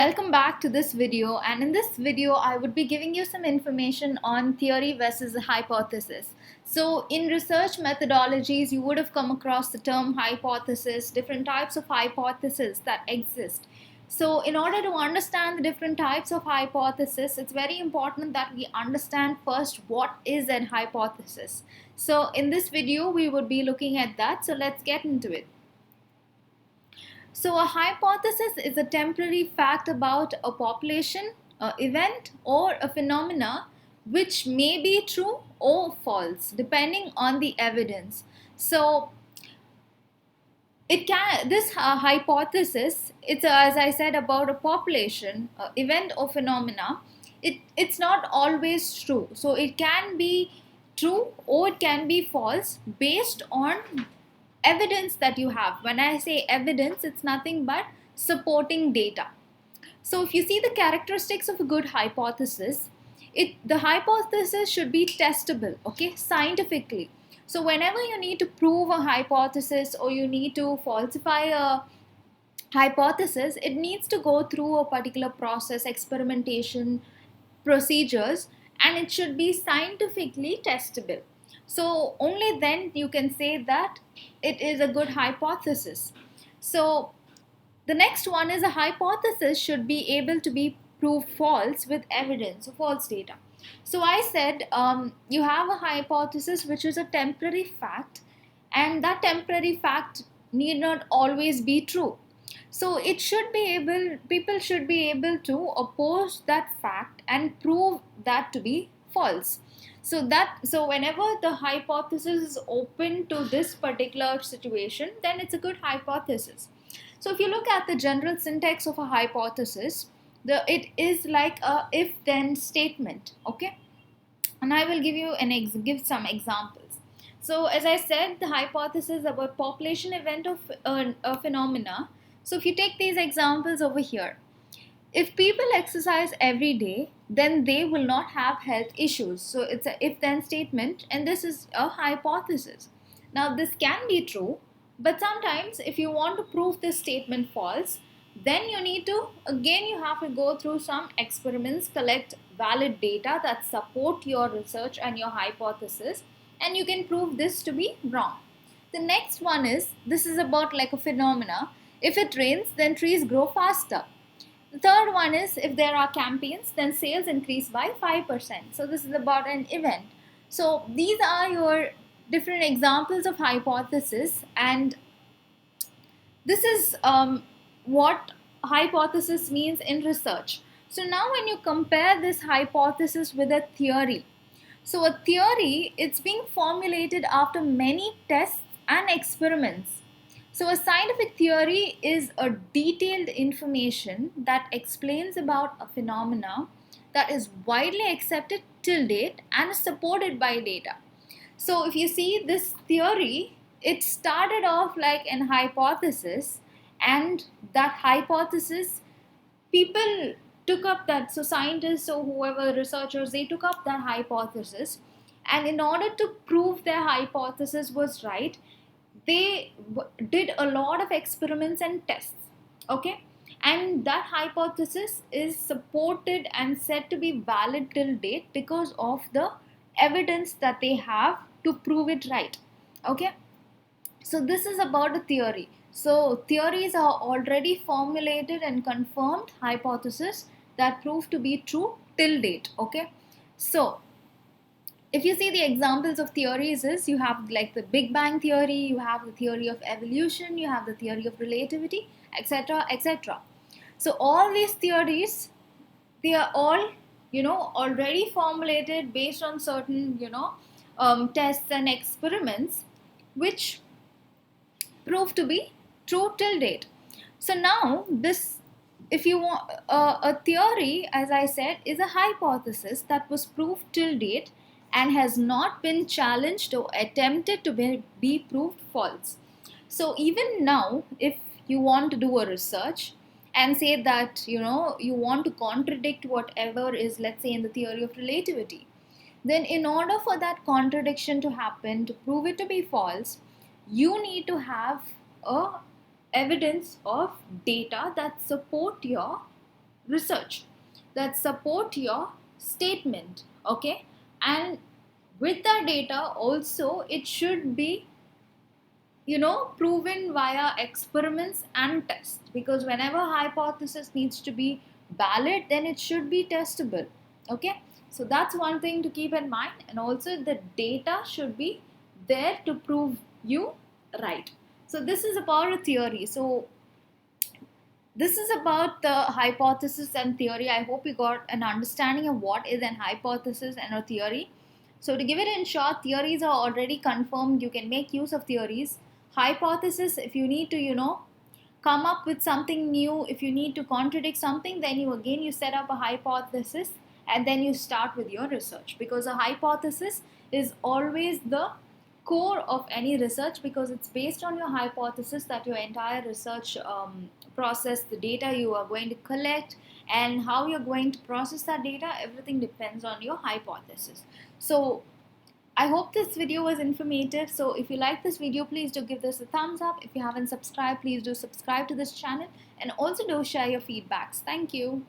Welcome back to this video, and in this video I would be giving you some information on theory versus hypothesis. So in research methodologies you would have come across the term hypothesis, different types of hypotheses that exist. So in order to understand the different types of hypothesis, it's very important that we understand first what is an hypothesis. So in this video we would be looking at that, so let's get into it. So a hypothesis is a temporary fact about a population, an event, or a phenomena which may be true or false depending on the evidence. So this hypothesis, it's as I said about a population, event or phenomena. It's not always true. So it can be true or it can be false based on evidence that you have. When I say evidence, it's nothing but supporting data. So if you see the characteristics of a good hypothesis, the hypothesis should be testable, okay, scientifically. So whenever you need to prove a hypothesis or you need to falsify a hypothesis, it needs to go through a particular process, experimentation, procedures, and it should be scientifically testable. So only then you can say that it is a good hypothesis. So the next one is a hypothesis should be able to be proved false with evidence or false data. So I said you have a hypothesis which is a temporary fact, and that temporary fact need not always be true. So people should be able to oppose that fact and prove that to be false. So whenever the hypothesis is open to this particular situation, then it's a good hypothesis. So if you look at the general syntax of a hypothesis, it is like a if-then statement, okay? And I will give some examples. So as I said, the hypothesis about population event of a phenomena. So if you take these examples over here, if people exercise every day, then they will not have health issues. So it's a if-then statement, and this is a hypothesis. Now this can be true, but sometimes if you want to prove this statement false, then you have to go through some experiments, collect valid data that support your research and your hypothesis, and you can prove this to be wrong. The next one is, this is about like a phenomena. If it rains, then trees grow faster. The third one is, if there are campaigns, then sales increase by 5%. So this is about an event. So these are your different examples of hypothesis, and this is what hypothesis means in research. So now when you compare this hypothesis with a theory, so a theory, it's being formulated after many tests and experiments. So a scientific theory is a detailed information that explains about a phenomena that is widely accepted till date and is supported by data. So if you see this theory, it started off like an hypothesis, and that hypothesis, people took up that, so scientists or whoever researchers, they took up that hypothesis, and in order to prove their hypothesis was right, they did a lot of experiments and tests, okay, and that hypothesis is supported and said to be valid till date because of the evidence that they have to prove it right, okay. So this is about a theory. So theories are already formulated and confirmed hypotheses that prove to be true till date, okay. So if you see the examples of theories is, you have like the Big Bang theory, you have the theory of evolution, you have the theory of relativity, etc., etc. So all these theories, they are all already formulated based on certain tests and experiments which prove to be true till date. So now this, if you want, a theory, as I said, is a hypothesis that was proved till date and has not been challenged or attempted to be proved false. So even now, if you want to do a research and say that you want to contradict whatever is, let's say, in the theory of relativity, then in order for that contradiction to happen, to prove it to be false, you need to have a evidence of data that support your research that support your statement. Okay, and with the data also, it should be, proven via experiments and tests, because whenever hypothesis needs to be valid, then it should be testable. Okay, so that's one thing to keep in mind, and also the data should be there to prove you right. So this is about a theory. So this is about the hypothesis and theory. I hope you got an understanding of what is an hypothesis and a theory. So to give it in short, theories are already confirmed. You can make use of theories. Hypothesis, if you need to, come up with something new, if you need to contradict something, then you set up a hypothesis, and then you start with your research, because a hypothesis is always the core of any research, because it's based on your hypothesis that your entire research process, the data you are going to collect, and how you're going to process that data, everything depends on your hypothesis. So I hope this video was informative. So if you like this video, please do give this a thumbs up. If you haven't subscribed, please do subscribe to this channel, and also do share your feedbacks. Thank you.